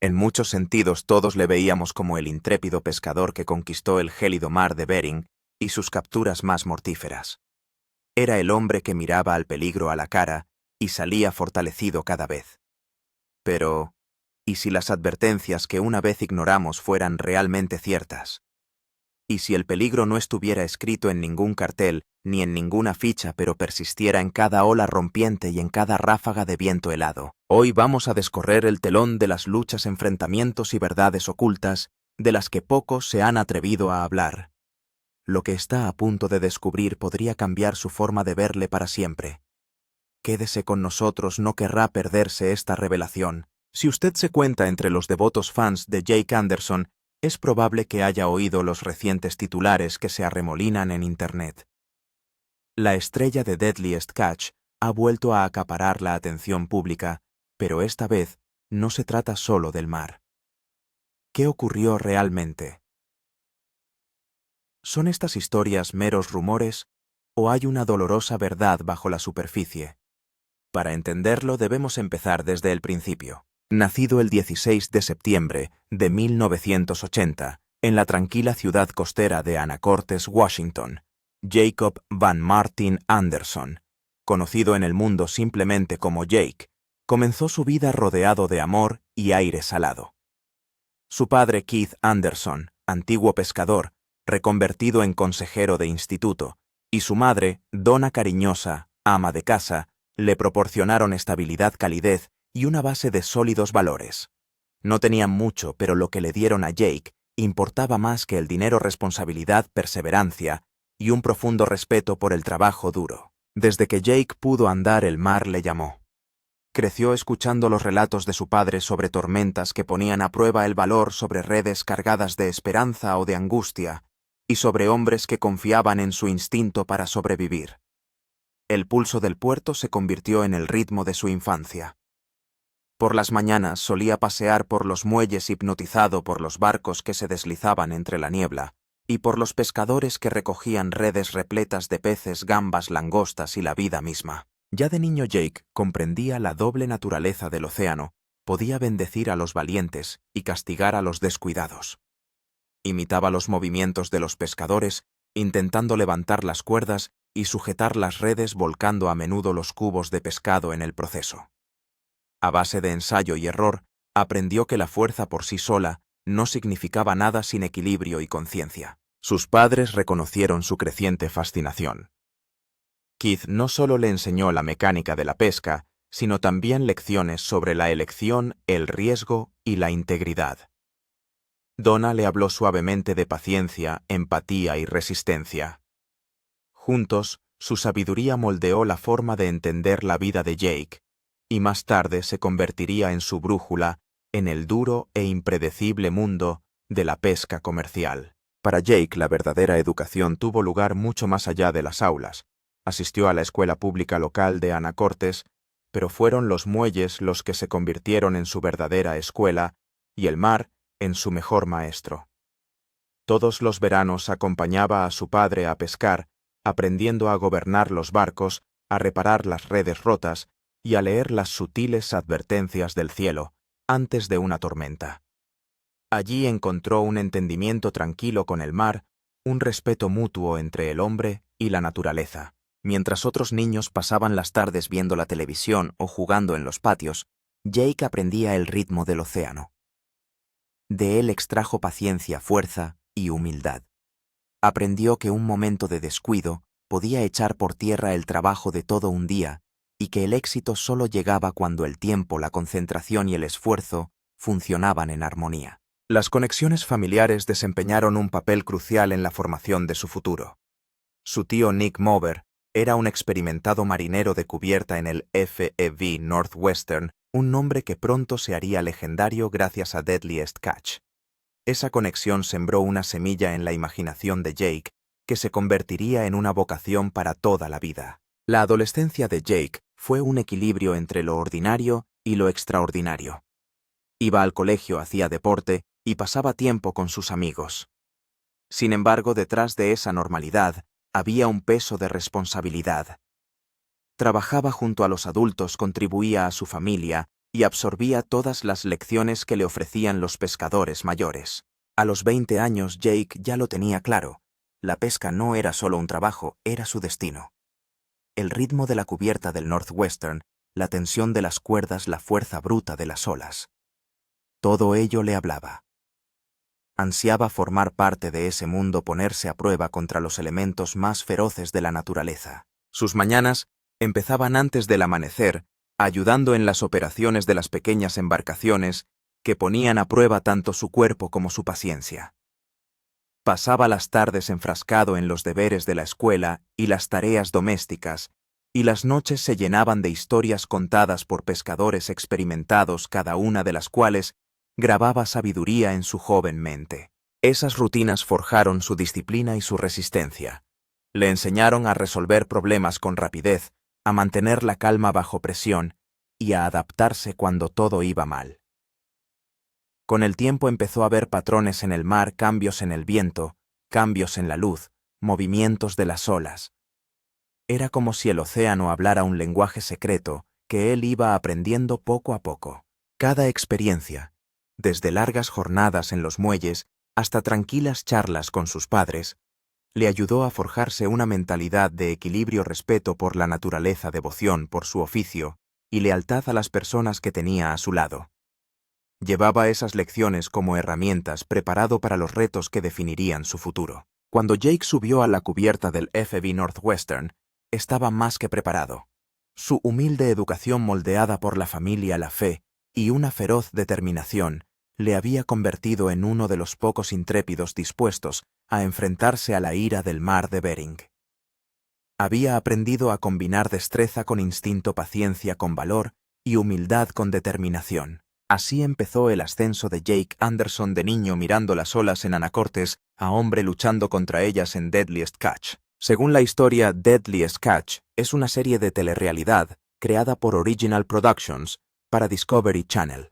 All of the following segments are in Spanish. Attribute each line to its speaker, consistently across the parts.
Speaker 1: En muchos sentidos todos le veíamos como el intrépido pescador que conquistó el gélido mar de Bering y sus capturas más mortíferas. Era el hombre que miraba al peligro a la cara y salía fortalecido cada vez. Pero, ¿y si las advertencias que una vez ignoramos fueran realmente ciertas? ¿Y si el peligro no estuviera escrito en ningún cartel ni en ninguna ficha, pero persistiera en cada ola rompiente y en cada ráfaga de viento helado? Hoy vamos a descorrer el telón de las luchas, enfrentamientos y verdades ocultas de las que pocos se han atrevido a hablar. Lo que está a punto de descubrir podría cambiar su forma de verle para siempre. Quédese con nosotros, no querrá perderse esta revelación. Si usted se cuenta entre los devotos fans de Jake Anderson, es probable que haya oído los recientes titulares que se arremolinan en Internet. La estrella de Deadliest Catch ha vuelto a acaparar la atención pública, pero esta vez no se trata solo del mar. ¿Qué ocurrió realmente? ¿Son estas historias meros rumores o hay una dolorosa verdad bajo la superficie? Para entenderlo debemos empezar desde el principio. Nacido el 16 de septiembre de 1980, en la tranquila ciudad costera de Anacortes, Washington, Jacob Van Martin Anderson, conocido en el mundo simplemente como Jake, comenzó su vida rodeado de amor y aire salado. Su padre Keith Anderson, antiguo pescador, reconvertido en consejero de instituto, y su madre, Donna cariñosa, ama de casa, le proporcionaron estabilidad, calidez y una base de sólidos valores. No tenían mucho, pero lo que le dieron a Jake importaba más que el dinero: responsabilidad, perseverancia y un profundo respeto por el trabajo duro. Desde que Jake pudo andar, el mar le llamó. Creció escuchando los relatos de su padre sobre tormentas que ponían a prueba el valor, sobre redes cargadas de esperanza o de angustia, y sobre hombres que confiaban en su instinto para sobrevivir. El pulso del puerto se convirtió en el ritmo de su infancia. Por las mañanas solía pasear por los muelles hipnotizado por los barcos que se deslizaban entre la niebla y por los pescadores que recogían redes repletas de peces, gambas, langostas y la vida misma. Ya de niño Jake comprendía la doble naturaleza del océano, podía bendecir a los valientes y castigar a los descuidados. Imitaba los movimientos de los pescadores, intentando levantar las cuerdas y sujetar las redes, volcando a menudo los cubos de pescado en el proceso. A base de ensayo y error, aprendió que la fuerza por sí sola no significaba nada sin equilibrio y conciencia. Sus padres reconocieron su creciente fascinación. Keith no solo le enseñó la mecánica de la pesca, sino también lecciones sobre la elección, el riesgo y la integridad. Donna le habló suavemente de paciencia, empatía y resistencia. Juntos, su sabiduría moldeó la forma de entender la vida de Jake, y más tarde se convertiría en su brújula en el duro e impredecible mundo de la pesca comercial. Para Jake, la verdadera educación tuvo lugar mucho más allá de las aulas. Asistió a la escuela pública local de Anacortes, pero fueron los muelles los que se convirtieron en su verdadera escuela y el mar en su mejor maestro. Todos los veranos acompañaba a su padre a pescar, aprendiendo a gobernar los barcos, a reparar las redes rotas y a leer las sutiles advertencias del cielo antes de una tormenta. Allí encontró un entendimiento tranquilo con el mar, un respeto mutuo entre el hombre y la naturaleza. Mientras otros niños pasaban las tardes viendo la televisión o jugando en los patios, Jake aprendía el ritmo del océano. De él extrajo paciencia, fuerza y humildad. Aprendió que un momento de descuido podía echar por tierra el trabajo de todo un día y que el éxito solo llegaba cuando el tiempo, la concentración y el esfuerzo funcionaban en armonía. Las conexiones familiares desempeñaron un papel crucial en la formación de su futuro. Su tío Nick Mover era un experimentado marinero de cubierta en el FEV Northwestern, un nombre que pronto se haría legendario gracias a Deadliest Catch. Esa conexión sembró una semilla en la imaginación de Jake que se convertiría en una vocación para toda la vida. La adolescencia de Jake fue un equilibrio entre lo ordinario y lo extraordinario. Iba al colegio, hacía deporte y pasaba tiempo con sus amigos. Sin embargo, detrás de esa normalidad había un peso de responsabilidad. Trabajaba junto a los adultos, contribuía a su familia y absorbía todas las lecciones que le ofrecían los pescadores mayores. A los 20 años Jake ya lo tenía claro. La pesca no era solo un trabajo, era su destino. El ritmo de la cubierta del Northwestern, la tensión de las cuerdas, la fuerza bruta de las olas. Todo ello le hablaba. Ansiaba formar parte de ese mundo, ponerse a prueba contra los elementos más feroces de la naturaleza. Sus mañanas empezaban antes del amanecer, ayudando en las operaciones de las pequeñas embarcaciones que ponían a prueba tanto su cuerpo como su paciencia. Pasaba las tardes enfrascado en los deberes de la escuela y las tareas domésticas, y las noches se llenaban de historias contadas por pescadores experimentados, cada una de las cuales grababa sabiduría en su joven mente. Esas rutinas forjaron su disciplina y su resistencia. Le enseñaron a resolver problemas con rapidez, a mantener la calma bajo presión y a adaptarse cuando todo iba mal. Con el tiempo empezó a ver patrones en el mar, cambios en el viento, cambios en la luz, movimientos de las olas. Era como si el océano hablara un lenguaje secreto que él iba aprendiendo poco a poco. Cada experiencia, desde largas jornadas en los muelles hasta tranquilas charlas con sus padres, le ayudó a forjarse una mentalidad de equilibrio, respeto por la naturaleza, devoción por su oficio y lealtad a las personas que tenía a su lado. Llevaba esas lecciones como herramientas, preparado para los retos que definirían su futuro. Cuando Jake subió a la cubierta del FV Northwestern, estaba más que preparado. Su humilde educación, moldeada por la familia, la fe y una feroz determinación, le había convertido en uno de los pocos intrépidos dispuestos a enfrentarse a la ira del mar de Bering. Había aprendido a combinar destreza con instinto, paciencia con valor y humildad con determinación. Así empezó el ascenso de Jake Anderson, de niño mirando las olas en Anacortes a hombre luchando contra ellas en Deadliest Catch. Según la historia, Deadliest Catch es una serie de telerrealidad creada por Original Productions para Discovery Channel.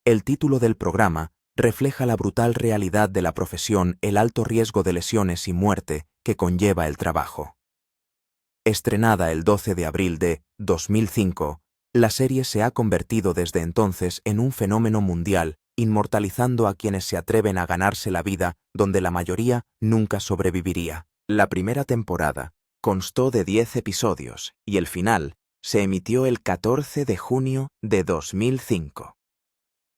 Speaker 1: El título del programa refleja la brutal realidad de la profesión, el alto riesgo de lesiones y muerte que conlleva el trabajo. Estrenada el 12 de abril de 2005, la serie se ha convertido desde entonces en un fenómeno mundial, inmortalizando a quienes se atreven a ganarse la vida donde la mayoría nunca sobreviviría. La primera temporada constó de 10 episodios y el final se emitió el 14 de junio de 2005.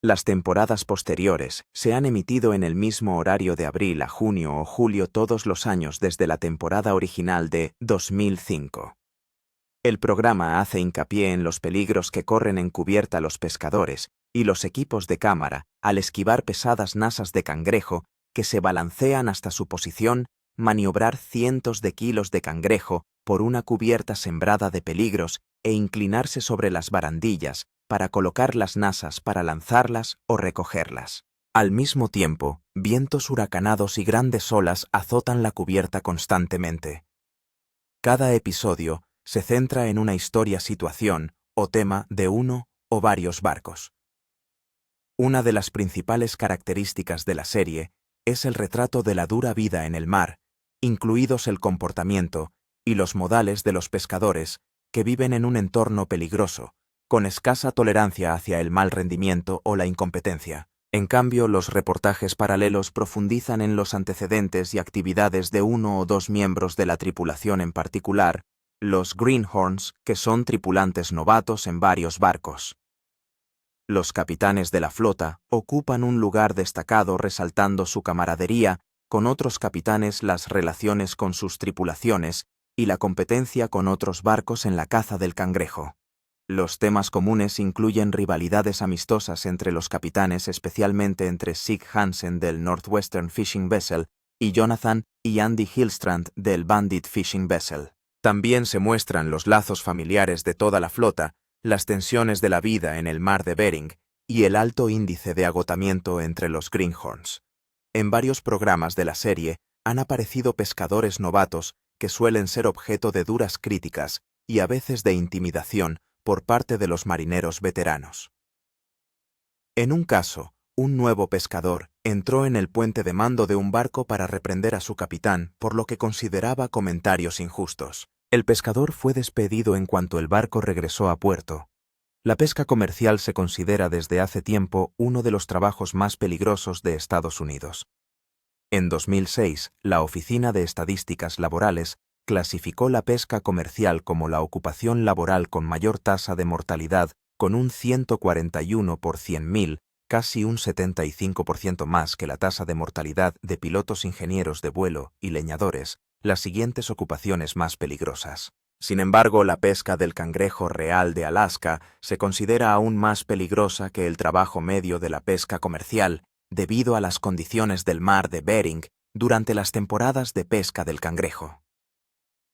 Speaker 1: Las temporadas posteriores se han emitido en el mismo horario de abril a junio o julio todos los años desde la temporada original de 2005. El programa hace hincapié en los peligros que corren en cubierta los pescadores y los equipos de cámara al esquivar pesadas nasas de cangrejo que se balancean hasta su posición, maniobrar cientos de kilos de cangrejo por una cubierta sembrada de peligros e inclinarse sobre las barandillas para colocar las nasas para lanzarlas o recogerlas. Al mismo tiempo, vientos huracanados y grandes olas azotan la cubierta constantemente. Cada episodio se centra en una historia, situación o tema de uno o varios barcos. Una de las principales características de la serie es el retrato de la dura vida en el mar, incluidos el comportamiento y los modales de los pescadores que viven en un entorno peligroso, con escasa tolerancia hacia el mal rendimiento o la incompetencia. En cambio, los reportajes paralelos profundizan en los antecedentes y actividades de uno o dos miembros de la tripulación, en particular, los Greenhorns, que son tripulantes novatos en varios barcos. Los capitanes de la flota ocupan un lugar destacado, resaltando su camaradería con otros capitanes, las relaciones con sus tripulaciones y la competencia con otros barcos en la caza del cangrejo. Los temas comunes incluyen rivalidades amistosas entre los capitanes, especialmente entre Sig Hansen del Northwestern Fishing Vessel y Jonathan y Andy Hillstrand del Bandit Fishing Vessel. También se muestran los lazos familiares de toda la flota, las tensiones de la vida en el mar de Bering y el alto índice de agotamiento entre los Greenhorns. En varios programas de la serie han aparecido pescadores novatos que suelen ser objeto de duras críticas y a veces de intimidación por parte de los marineros veteranos. En un caso, un nuevo pescador entró en el puente de mando de un barco para reprender a su capitán por lo que consideraba comentarios injustos. El pescador fue despedido en cuanto el barco regresó a puerto. La pesca comercial se considera desde hace tiempo uno de los trabajos más peligrosos de Estados Unidos. En 2006, la Oficina de Estadísticas Laborales clasificó la pesca comercial como la ocupación laboral con mayor tasa de mortalidad, con un 141 por 100.000, casi un 75% más que la tasa de mortalidad de pilotos ingenieros de vuelo y leñadores, las siguientes ocupaciones más peligrosas. Sin embargo, la pesca del cangrejo real de Alaska se considera aún más peligrosa que el trabajo medio de la pesca comercial, debido a las condiciones del mar de Bering durante las temporadas de pesca del cangrejo.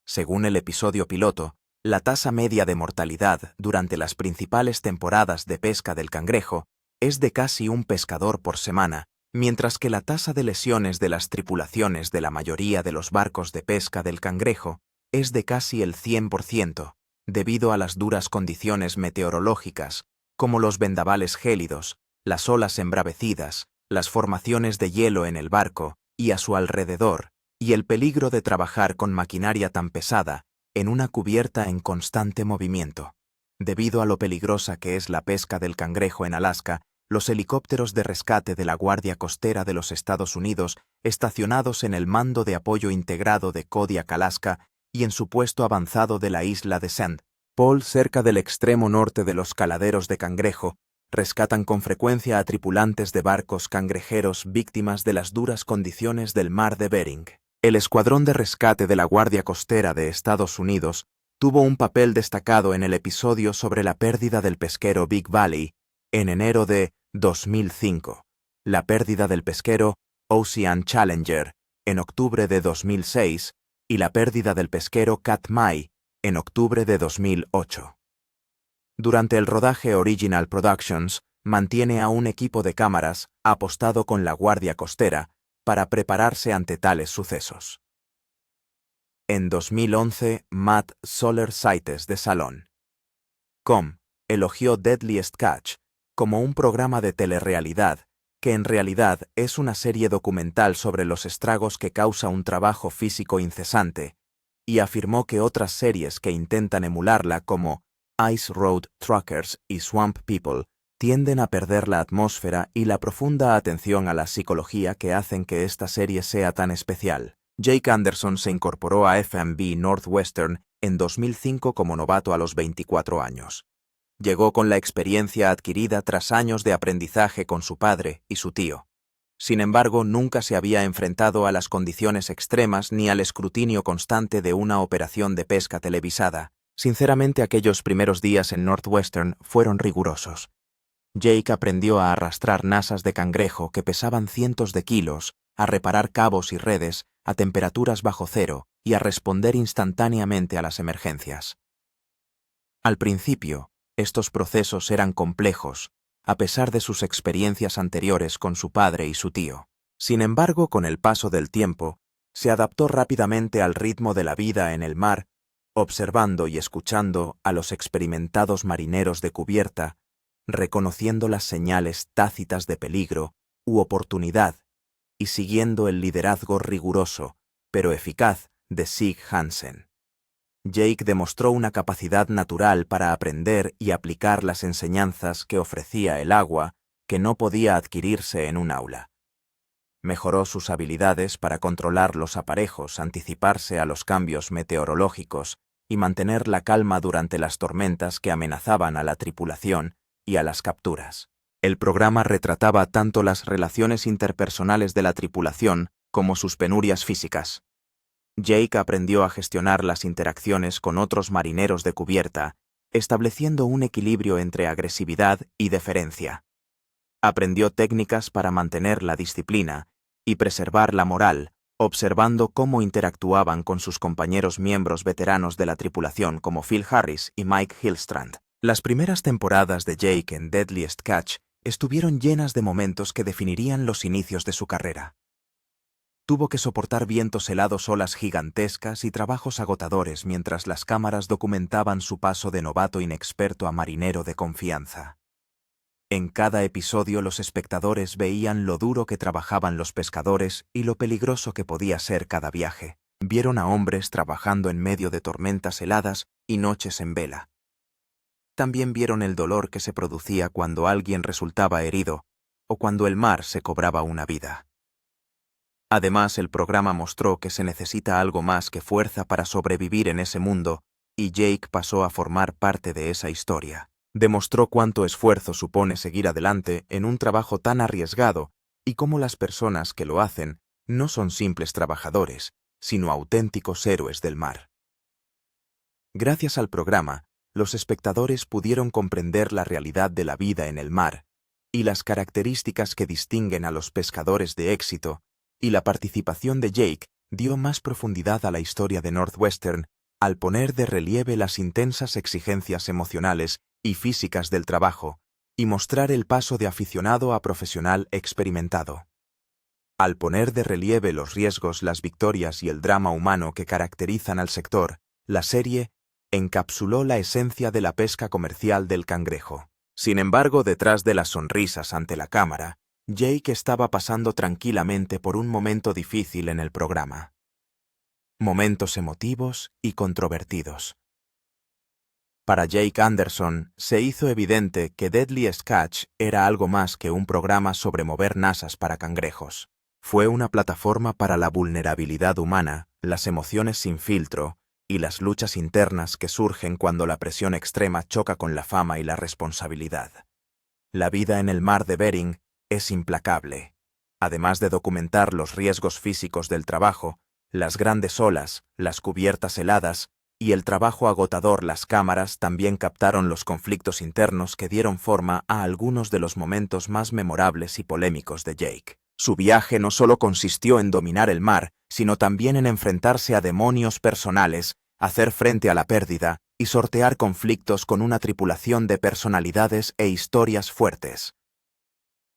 Speaker 1: Según el episodio piloto, la tasa media de mortalidad durante las principales temporadas de pesca del cangrejo es de casi un pescador por semana, mientras que la tasa de lesiones de las tripulaciones de la mayoría de los barcos de pesca del cangrejo es de casi el 100%, debido a las duras condiciones meteorológicas, como los vendavales gélidos, las olas embravecidas, las formaciones de hielo en el barco y a su alrededor, y el peligro de trabajar con maquinaria tan pesada en una cubierta en constante movimiento. Debido a lo peligrosa que es la pesca del cangrejo en Alaska, los helicópteros de rescate de la Guardia Costera de los Estados Unidos, estacionados en el Mando de Apoyo Integrado de Kodiak, Alaska, y en su puesto avanzado de la isla de St. Paul, cerca del extremo norte de los caladeros de cangrejo, rescatan con frecuencia a tripulantes de barcos cangrejeros víctimas de las duras condiciones del mar de Bering. El Escuadrón de Rescate de la Guardia Costera de Estados Unidos tuvo un papel destacado en el episodio sobre la pérdida del pesquero Big Valley en enero de 2005, la pérdida del pesquero Ocean Challenger en octubre de 2006 y la pérdida del pesquero Katmai en octubre de 2008. Durante el rodaje, Original Productions mantiene a un equipo de cámaras apostado con la Guardia Costera para prepararse ante tales sucesos. En 2011, Matt Soler-Saites de Salon.com elogió Deadliest Catch como un programa de telerrealidad que en realidad es una serie documental sobre los estragos que causa un trabajo físico incesante, y afirmó que otras series que intentan emularla como Ice Road Truckers y Swamp People tienden a perder la atmósfera y la profunda atención a la psicología que hacen que esta serie sea tan especial. Jake Anderson se incorporó a FMB Northwestern en 2005 como novato a los 24 años. Llegó con la experiencia adquirida tras años de aprendizaje con su padre y su tío. Sin embargo, nunca se había enfrentado a las condiciones extremas ni al escrutinio constante de una operación de pesca televisada. Sinceramente, aquellos primeros días en Northwestern fueron rigurosos. Jake aprendió a arrastrar nasas de cangrejo que pesaban cientos de kilos, a reparar cabos y redes a temperaturas bajo cero y a responder instantáneamente a las emergencias. Al principio, estos procesos eran complejos, a pesar de sus experiencias anteriores con su padre y su tío. Sin embargo, con el paso del tiempo, se adaptó rápidamente al ritmo de la vida en el mar, observando y escuchando a los experimentados marineros de cubierta, reconociendo las señales tácitas de peligro u oportunidad y siguiendo el liderazgo riguroso, pero eficaz, de Sig Hansen. Jake demostró una capacidad natural para aprender y aplicar las enseñanzas que ofrecía el agua que no podía adquirirse en un aula. Mejoró sus habilidades para controlar los aparejos, anticiparse a los cambios meteorológicos y mantener la calma durante las tormentas que amenazaban a la tripulación y a las capturas. El programa retrataba tanto las relaciones interpersonales de la tripulación como sus penurias físicas. Jake aprendió a gestionar las interacciones con otros marineros de cubierta, estableciendo un equilibrio entre agresividad y deferencia. Aprendió técnicas para mantener la disciplina y preservar la moral, observando cómo interactuaban con sus compañeros miembros veteranos de la tripulación como Phil Harris y Mike Hillstrand. Las primeras temporadas de Jake en Deadliest Catch estuvieron llenas de momentos que definirían los inicios de su carrera. Tuvo que soportar vientos helados, olas gigantescas y trabajos agotadores mientras las cámaras documentaban su paso de novato inexperto a marinero de confianza. En cada episodio los espectadores veían lo duro que trabajaban los pescadores y lo peligroso que podía ser cada viaje. Vieron a hombres trabajando en medio de tormentas heladas y noches en vela. también vieron el dolor que se producía cuando alguien resultaba herido o cuando el mar se cobraba una vida. Además, el programa mostró que se necesita algo más que fuerza para sobrevivir en ese mundo, y Jake pasó a formar parte de esa historia. Demostró cuánto esfuerzo supone seguir adelante en un trabajo tan arriesgado y cómo las personas que lo hacen no son simples trabajadores, sino auténticos héroes del mar. Gracias al programa, los espectadores pudieron comprender la realidad de la vida en el mar y las características que distinguen a los pescadores de éxito, y la participación de Jake dio más profundidad a la historia de Northwestern al poner de relieve las intensas exigencias emocionales y físicas del trabajo y mostrar el paso de aficionado a profesional experimentado. Al poner de relieve los riesgos, las victorias y el drama humano que caracterizan al sector, la serie encapsuló la esencia de la pesca comercial del cangrejo. Sin embargo, detrás de las sonrisas ante la cámara, Jake estaba pasando tranquilamente por un momento difícil en el programa. Momentos emotivos y controvertidos. Para Jake Anderson, se hizo evidente que Deadliest Catch era algo más que un programa sobre mover nasas para cangrejos. Fue una plataforma para la vulnerabilidad humana, las emociones sin filtro y las luchas internas que surgen cuando la presión extrema choca con la fama y la responsabilidad. La vida en el mar de Bering es implacable. Además de documentar los riesgos físicos del trabajo, las grandes olas, las cubiertas heladas y el trabajo agotador, las cámaras también captaron los conflictos internos que dieron forma a algunos de los momentos más memorables y polémicos de Jake. Su viaje no solo consistió en dominar el mar, sino también en enfrentarse a demonios personales, hacer frente a la pérdida y sortear conflictos con una tripulación de personalidades e historias fuertes.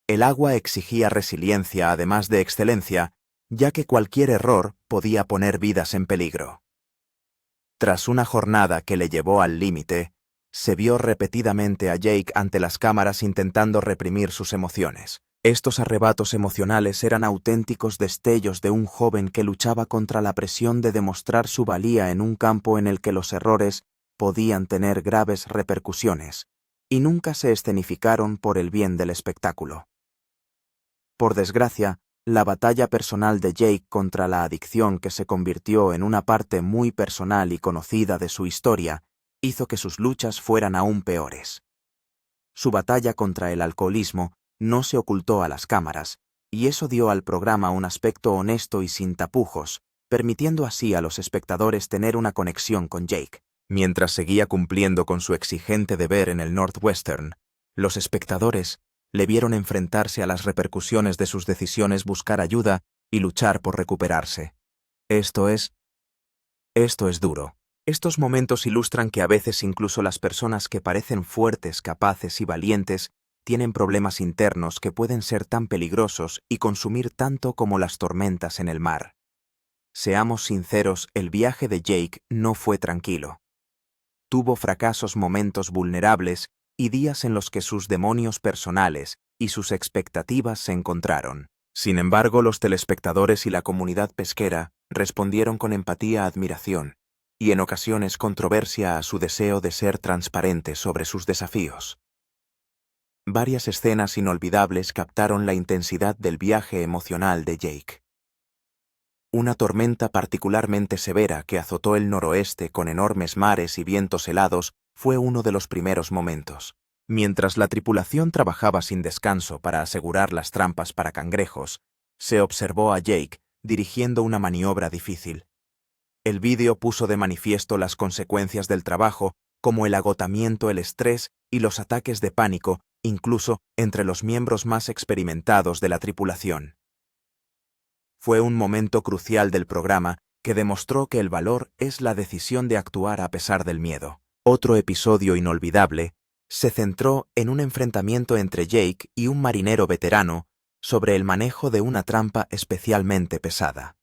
Speaker 1: El agua exigía resiliencia además de excelencia, ya que cualquier error podía poner vidas en peligro. Tras una jornada que le llevó al límite, se vio repetidamente a Jake ante las cámaras intentando reprimir sus emociones. Estos arrebatos emocionales eran auténticos destellos de un joven que luchaba contra la presión de demostrar su valía en un campo en el que los errores podían tener graves repercusiones, y nunca se escenificaron por el bien del espectáculo. Por desgracia, la batalla personal de Jake contra la adicción, que se convirtió en una parte muy personal y conocida de su historia, hizo que sus luchas fueran aún peores. Su batalla contra el alcoholismo no se ocultó a las cámaras, y eso dio al programa un aspecto honesto y sin tapujos, permitiendo así a los espectadores tener una conexión con Jake. Mientras seguía cumpliendo con su exigente deber en el Northwestern, los espectadores le vieron enfrentarse a las repercusiones de sus decisiones, buscar ayuda y luchar por recuperarse. Esto es duro. Estos momentos ilustran que a veces incluso las personas que parecen fuertes, capaces y valientes tienen problemas internos que pueden ser tan peligrosos y consumir tanto como las tormentas en el mar. Seamos sinceros, el viaje de Jake no fue tranquilo. Tuvo fracasos, momentos vulnerables y días en los que sus demonios personales y sus expectativas se encontraron. Sin embargo, los telespectadores y la comunidad pesquera respondieron con empatía, admiración y en ocasiones controversia a su deseo de ser transparente sobre sus desafíos. Varias escenas inolvidables captaron la intensidad del viaje emocional de Jake. Una tormenta particularmente severa que azotó el noroeste con enormes mares y vientos helados fue uno de los primeros momentos. Mientras la tripulación trabajaba sin descanso para asegurar las trampas para cangrejos, se observó a Jake dirigiendo una maniobra difícil. El vídeo puso de manifiesto las consecuencias del trabajo, como el agotamiento, el estrés y los ataques de pánico, incluso entre los miembros más experimentados de la tripulación. Fue un momento crucial del programa que demostró que el valor es la decisión de actuar a pesar del miedo. Otro episodio inolvidable se centró en un enfrentamiento entre Jake y un marinero veterano sobre el manejo de una trampa especialmente pesada.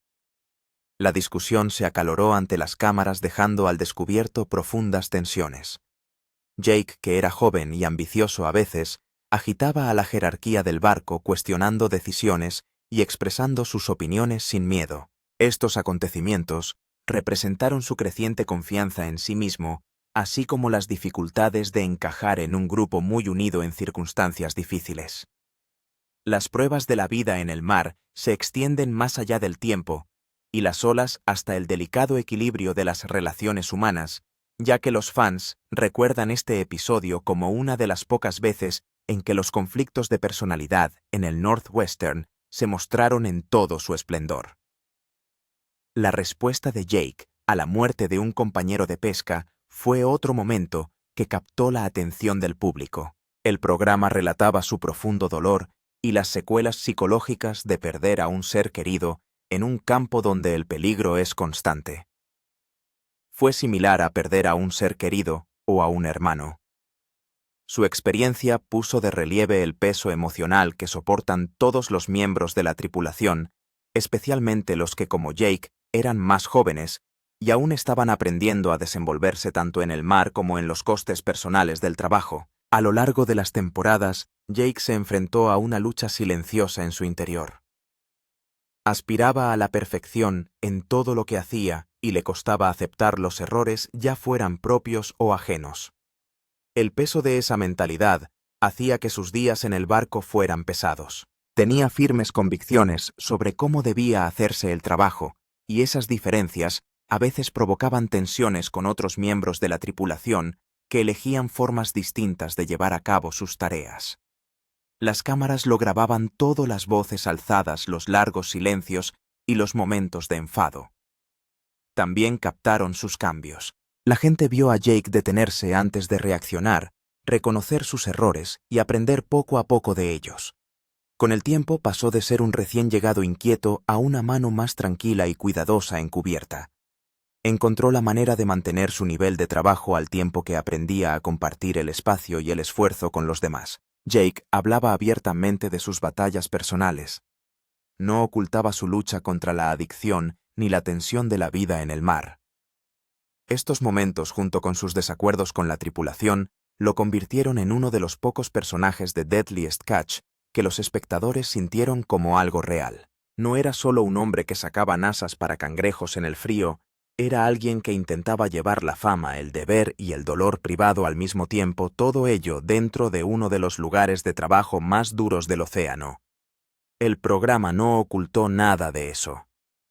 Speaker 1: La discusión se acaloró ante las cámaras, dejando al descubierto profundas tensiones. Jake, que era joven y ambicioso a veces, agitaba a la jerarquía del barco, cuestionando decisiones y expresando sus opiniones sin miedo. Estos acontecimientos representaron su creciente confianza en sí mismo, así como las dificultades de encajar en un grupo muy unido en circunstancias difíciles. Las pruebas de la vida en el mar se extienden más allá del tiempo, y las olas hasta el delicado equilibrio de las relaciones humanas, ya que los fans recuerdan este episodio como una de las pocas veces en que los conflictos de personalidad en el Northwestern se mostraron en todo su esplendor. La respuesta de Jake a la muerte de un compañero de pesca fue otro momento que captó la atención del público. El programa relataba su profundo dolor y las secuelas psicológicas de perder a un ser querido en un campo donde el peligro es constante. Fue similar a perder a un ser querido o a un hermano. Su experiencia puso de relieve el peso emocional que soportan todos los miembros de la tripulación, especialmente los que, como Jake, eran más jóvenes y aún estaban aprendiendo a desenvolverse tanto en el mar como en los costes personales del trabajo. A lo largo de las temporadas, Jake se enfrentó a una lucha silenciosa en su interior. Aspiraba a la perfección en todo lo que hacía y le costaba aceptar los errores, ya fueran propios o ajenos. El peso de esa mentalidad hacía que sus días en el barco fueran pesados. Tenía firmes convicciones sobre cómo debía hacerse el trabajo, y esas diferencias a veces provocaban tensiones con otros miembros de la tripulación que elegían formas distintas de llevar a cabo sus tareas. Las cámaras lo grababan todas las voces alzadas, los largos silencios y los momentos de enfado. También captaron sus cambios. La gente vio a Jake detenerse antes de reaccionar, reconocer sus errores y aprender poco a poco de ellos. Con el tiempo pasó de ser un recién llegado inquieto a una mano más tranquila y cuidadosa en cubierta. Encontró la manera de mantener su nivel de trabajo al tiempo que aprendía a compartir el espacio y el esfuerzo con los demás. Jake hablaba abiertamente de sus batallas personales. No ocultaba su lucha contra la adicción ni la tensión de la vida en el mar. Estos momentos, junto con sus desacuerdos con la tripulación, lo convirtieron en uno de los pocos personajes de Deadliest Catch que los espectadores sintieron como algo real. No era solo un hombre que sacaba nasas para cangrejos en el frío, era alguien que intentaba llevar la fama, el deber y el dolor privado al mismo tiempo, todo ello dentro de uno de los lugares de trabajo más duros del océano. El programa no ocultó nada de eso.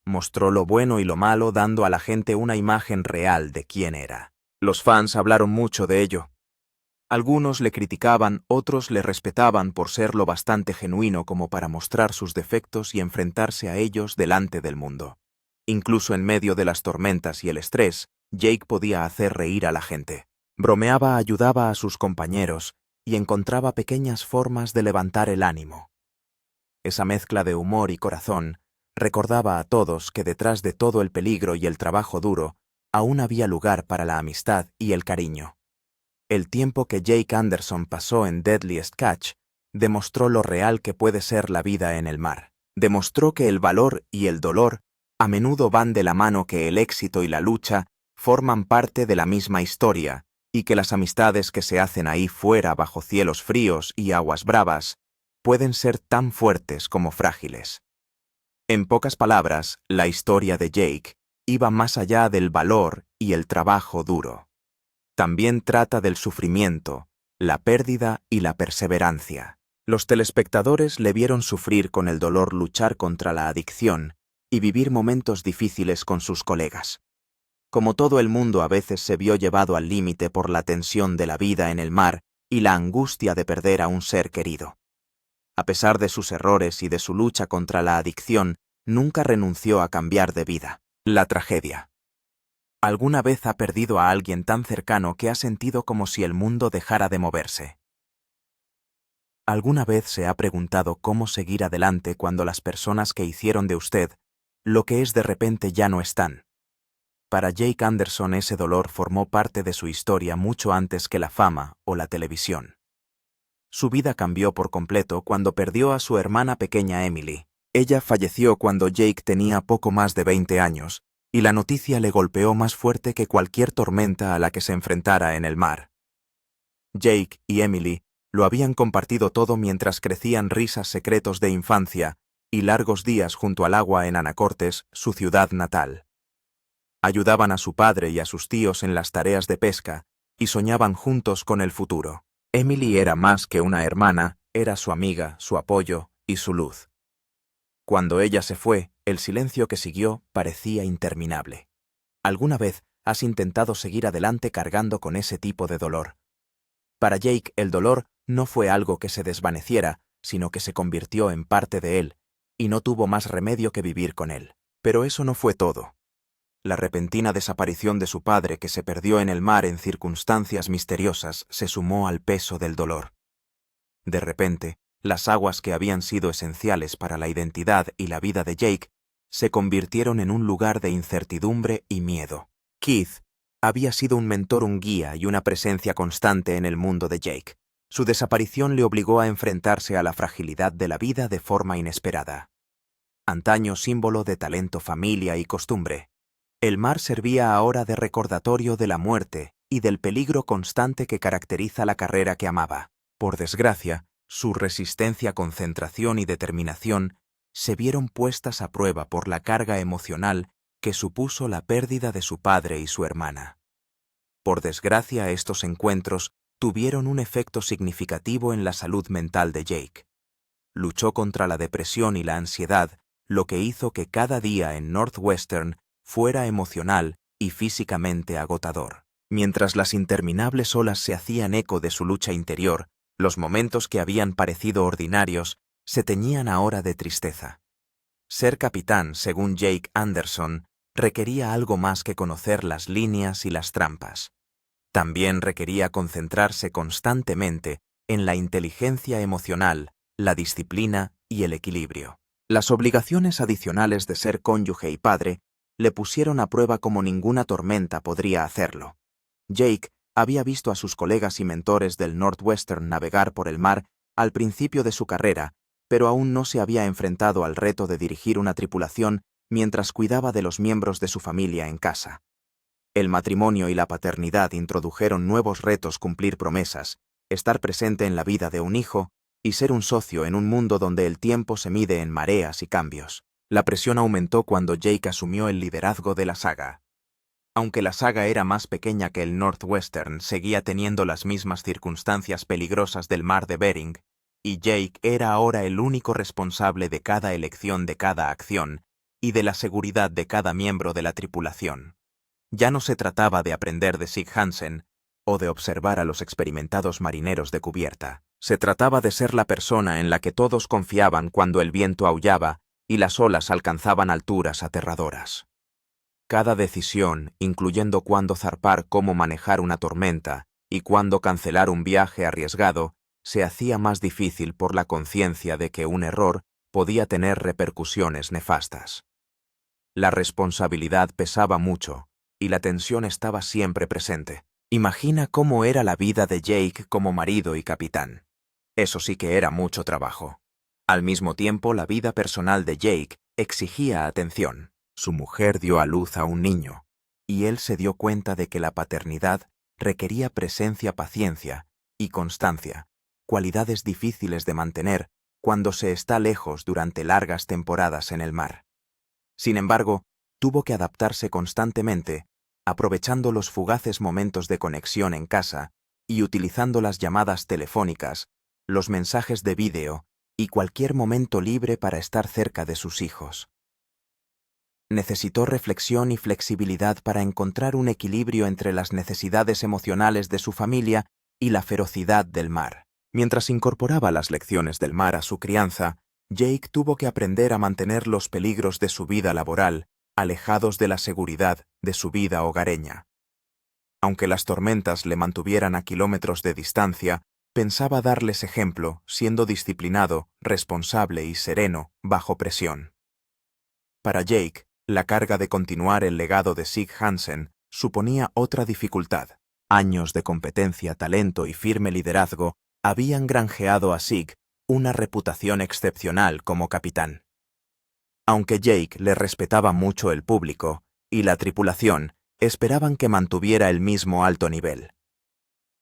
Speaker 1: Mostró lo bueno y lo malo, dando a la gente una imagen real de quién era. Los fans hablaron mucho de ello. Algunos le criticaban, otros le respetaban por ser lo bastante genuino como para mostrar sus defectos y enfrentarse a ellos delante del mundo. Incluso en medio de las tormentas y el estrés, Jake podía hacer reír a la gente. Bromeaba, ayudaba a sus compañeros y encontraba pequeñas formas de levantar el ánimo. Esa mezcla de humor y corazón recordaba a todos que detrás de todo el peligro y el trabajo duro, aún había lugar para la amistad y el cariño. El tiempo que Jake Anderson pasó en Deadliest Catch demostró lo real que puede ser la vida en el mar. Demostró que el valor y el dolor a menudo van de la mano, que el éxito y la lucha forman parte de la misma historia, y que las amistades que se hacen ahí fuera bajo cielos fríos y aguas bravas pueden ser tan fuertes como frágiles. En pocas palabras, la historia de Jake iba más allá del valor y el trabajo duro. También trata del sufrimiento, la pérdida y la perseverancia. Los telespectadores le vieron sufrir con el dolor, luchar contra la adicción y vivir momentos difíciles con sus colegas. Como todo el mundo, a veces se vio llevado al límite por la tensión de la vida en el mar y la angustia de perder a un ser querido. A pesar de sus errores y de su lucha contra la adicción, nunca renunció a cambiar de vida. La tragedia. ¿Alguna vez ha perdido a alguien tan cercano que ha sentido como si el mundo dejara de moverse? ¿Alguna vez se ha preguntado cómo seguir adelante cuando las personas que hicieron de usted lo que es de repente ya no están? Para Jake Anderson, ese dolor formó parte de su historia mucho antes que la fama o la televisión. Su vida cambió por completo cuando perdió a su hermana pequeña Emily. Ella falleció cuando Jake tenía poco más de 20 años, y la noticia le golpeó más fuerte que cualquier tormenta a la que se enfrentara en el mar. Jake y Emily lo habían compartido todo mientras crecían, risas, secretos de infancia y largos días junto al agua en Anacortes, su ciudad natal. Ayudaban a su padre y a sus tíos en las tareas de pesca y soñaban juntos con el futuro. Emily era más que una hermana, era su amiga, su apoyo y su luz. Cuando ella se fue, el silencio que siguió parecía interminable. ¿Alguna vez has intentado seguir adelante cargando con ese tipo de dolor? Para Jake, el dolor no fue algo que se desvaneciera, sino que se convirtió en parte de él, y no tuvo más remedio que vivir con él. Pero eso no fue todo. La repentina desaparición de su padre, que se perdió en el mar en circunstancias misteriosas, se sumó al peso del dolor. De repente, las aguas que habían sido esenciales para la identidad y la vida de Jake se convirtieron en un lugar de incertidumbre y miedo. Keith había sido un mentor, un guía y una presencia constante en el mundo de Jake. Su desaparición le obligó a enfrentarse a la fragilidad de la vida de forma inesperada. Antaño símbolo de talento, familia y costumbre, el mar servía ahora de recordatorio de la muerte y del peligro constante que caracteriza la carrera que amaba. Por desgracia, su resistencia, concentración y determinación se vieron puestas a prueba por la carga emocional que supuso la pérdida de su padre y su hermana. Por desgracia, estos encuentros tuvieron un efecto significativo en la salud mental de Jake. Luchó contra la depresión y la ansiedad, lo que hizo que cada día en Northwestern fuera emocional y físicamente agotador. Mientras las interminables olas se hacían eco de su lucha interior, los momentos que habían parecido ordinarios se teñían ahora de tristeza. Ser capitán, según Jake Anderson, requería algo más que conocer las líneas y las trampas. También requería concentrarse constantemente en la inteligencia emocional, la disciplina y el equilibrio. Las obligaciones adicionales de ser cónyuge y padre le pusieron a prueba como ninguna tormenta podría hacerlo. Jake había visto a sus colegas y mentores del Northwestern navegar por el mar al principio de su carrera, pero aún no se había enfrentado al reto de dirigir una tripulación mientras cuidaba de los miembros de su familia en casa. El matrimonio y la paternidad introdujeron nuevos retos: cumplir promesas, estar presente en la vida de un hijo y ser un socio en un mundo donde el tiempo se mide en mareas y cambios. La presión aumentó cuando Jake asumió el liderazgo de la saga. Aunque la saga era más pequeña que el Northwestern, seguía teniendo las mismas circunstancias peligrosas del mar de Bering, y Jake era ahora el único responsable de cada elección, de cada acción, y de la seguridad de cada miembro de la tripulación. Ya no se trataba de aprender de Sig Hansen o de observar a los experimentados marineros de cubierta. Se trataba de ser la persona en la que todos confiaban cuando el viento aullaba y las olas alcanzaban alturas aterradoras. Cada decisión, incluyendo cuándo zarpar, cómo manejar una tormenta y cuándo cancelar un viaje arriesgado, se hacía más difícil por la conciencia de que un error podía tener repercusiones nefastas. La responsabilidad pesaba mucho y la tensión estaba siempre presente. Imagina cómo era la vida de Jake como marido y capitán. Eso sí que era mucho trabajo. Al mismo tiempo, la vida personal de Jake exigía atención. Su mujer dio a luz a un niño, y él se dio cuenta de que la paternidad requería presencia, paciencia y constancia, cualidades difíciles de mantener cuando se está lejos durante largas temporadas en el mar. Sin embargo, tuvo que adaptarse constantemente, aprovechando los fugaces momentos de conexión en casa y utilizando las llamadas telefónicas, los mensajes de vídeo y cualquier momento libre para estar cerca de sus hijos. Necesitó reflexión y flexibilidad para encontrar un equilibrio entre las necesidades emocionales de su familia y la ferocidad del mar. Mientras incorporaba las lecciones del mar a su crianza, Jake tuvo que aprender a mantener los peligros de su vida laboral alejados de la seguridad de su vida hogareña. Aunque las tormentas le mantuvieran a kilómetros de distancia, pensaba darles ejemplo, siendo disciplinado, responsable y sereno bajo presión. Para Jake, la carga de continuar el legado de Sig Hansen suponía otra dificultad. Años de competencia, talento y firme liderazgo habían granjeado a Sig una reputación excepcional como capitán. Aunque Jake le respetaba mucho, el público y la tripulación esperaban que mantuviera el mismo alto nivel.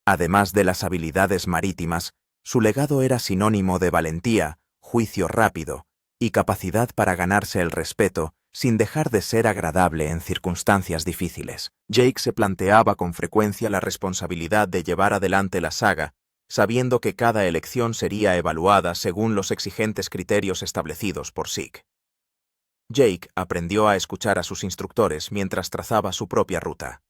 Speaker 1: Además de las habilidades marítimas, su legado era sinónimo de valentía, juicio rápido y capacidad para ganarse el respeto sin dejar de ser agradable en circunstancias difíciles. Jake se planteaba con frecuencia la responsabilidad de llevar adelante la saga, sabiendo que cada elección sería evaluada según los exigentes criterios establecidos por SIG. Jake aprendió a escuchar a sus instructores mientras trazaba su propia ruta.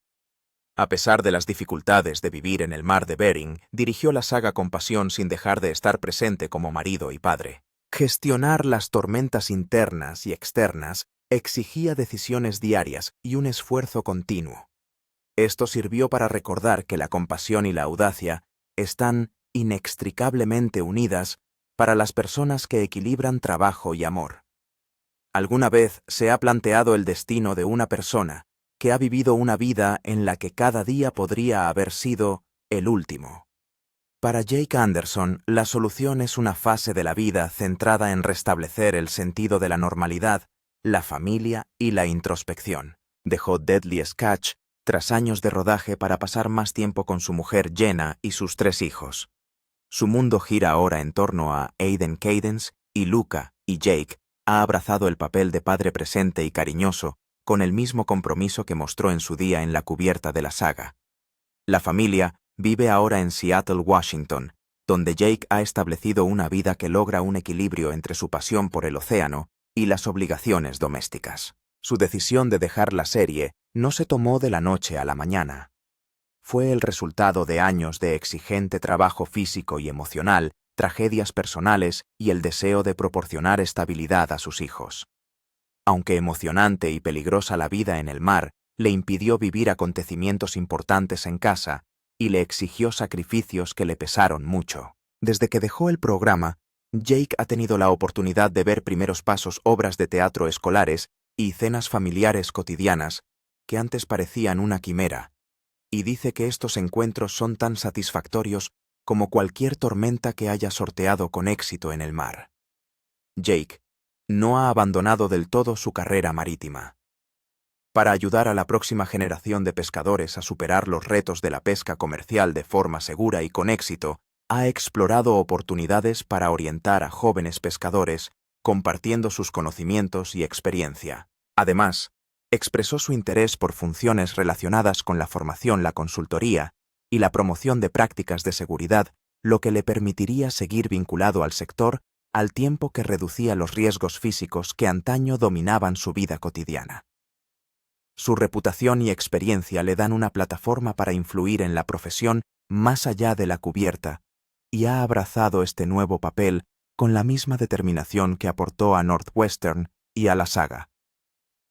Speaker 1: A pesar de las dificultades de vivir en el mar de Bering, dirigió la saga con pasión sin dejar de estar presente como marido y padre. Gestionar las tormentas internas y externas exigía decisiones diarias y un esfuerzo continuo. Esto sirvió para recordar que la compasión y la audacia están inextricablemente unidas para las personas que equilibran trabajo y amor. ¿Alguna vez se ha planteado el destino de una persona que ha vivido una vida en la que cada día podría haber sido el último? Para Jake Anderson, la solución es una fase de la vida centrada en restablecer el sentido de la normalidad, la familia y la introspección. Dejó Deadly Catch tras años de rodaje para pasar más tiempo con su mujer Jenna y sus 3 hijos. Su mundo gira ahora en torno a Aiden Cadence y Luca, y Jake ha abrazado el papel de padre presente y cariñoso con el mismo compromiso que mostró en su día en la cubierta de la saga. La familia vive ahora en Seattle, Washington, donde Jake ha establecido una vida que logra un equilibrio entre su pasión por el océano y las obligaciones domésticas. Su decisión de dejar la serie no se tomó de la noche a la mañana. Fue el resultado de años de exigente trabajo físico y emocional, tragedias personales y el deseo de proporcionar estabilidad a sus hijos. Aunque emocionante y peligrosa la vida en el mar, le impidió vivir acontecimientos importantes en casa y le exigió sacrificios que le pesaron mucho. Desde que dejó el programa, Jake ha tenido la oportunidad de ver primeros pasos obras de teatro escolares y cenas familiares cotidianas que antes parecían una quimera, y dice que estos encuentros son tan satisfactorios como cualquier tormenta que haya sorteado con éxito en el mar. Jake no ha abandonado del todo su carrera marítima. Para ayudar a la próxima generación de pescadores a superar los retos de la pesca comercial de forma segura y con éxito, ha explorado oportunidades para orientar a jóvenes pescadores, compartiendo sus conocimientos y experiencia. Además, expresó su interés por funciones relacionadas con la formación, la consultoría y la promoción de prácticas de seguridad, lo que le permitiría seguir vinculado al sector al tiempo que reducía los riesgos físicos que antaño dominaban su vida cotidiana. Su reputación y experiencia le dan una plataforma para influir en la profesión más allá de la cubierta, y ha abrazado este nuevo papel con la misma determinación que aportó a Northwestern y a la saga.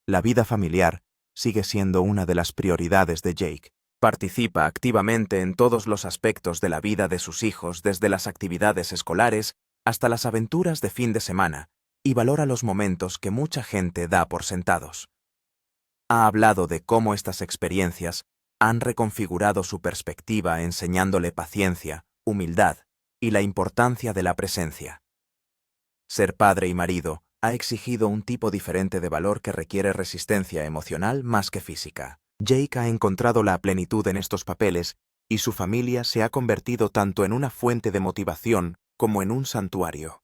Speaker 1: La vida familiar sigue siendo una de las prioridades de Jake. Participa activamente en todos los aspectos de la vida de sus hijos, desde las actividades escolares hasta las aventuras de fin de semana, y valora los momentos que mucha gente da por sentados. Ha hablado de cómo estas experiencias han reconfigurado su perspectiva, enseñándole paciencia, humildad y la importancia de la presencia. Ser padre y marido ha exigido un tipo diferente de valor que requiere resistencia emocional más que física. Jake ha encontrado la plenitud en estos papeles y su familia se ha convertido tanto en una fuente de motivación como en un santuario.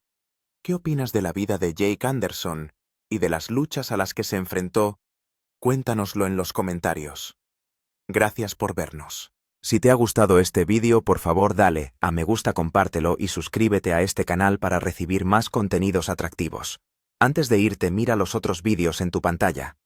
Speaker 1: ¿Qué opinas de la vida de Jake Anderson y de las luchas a las que se enfrentó? Cuéntanoslo en los comentarios. Gracias por vernos. Si te ha gustado este vídeo, por favor dale a me gusta, compártelo y suscríbete a este canal para recibir más contenidos atractivos. Antes de irte, mira los otros vídeos en tu pantalla.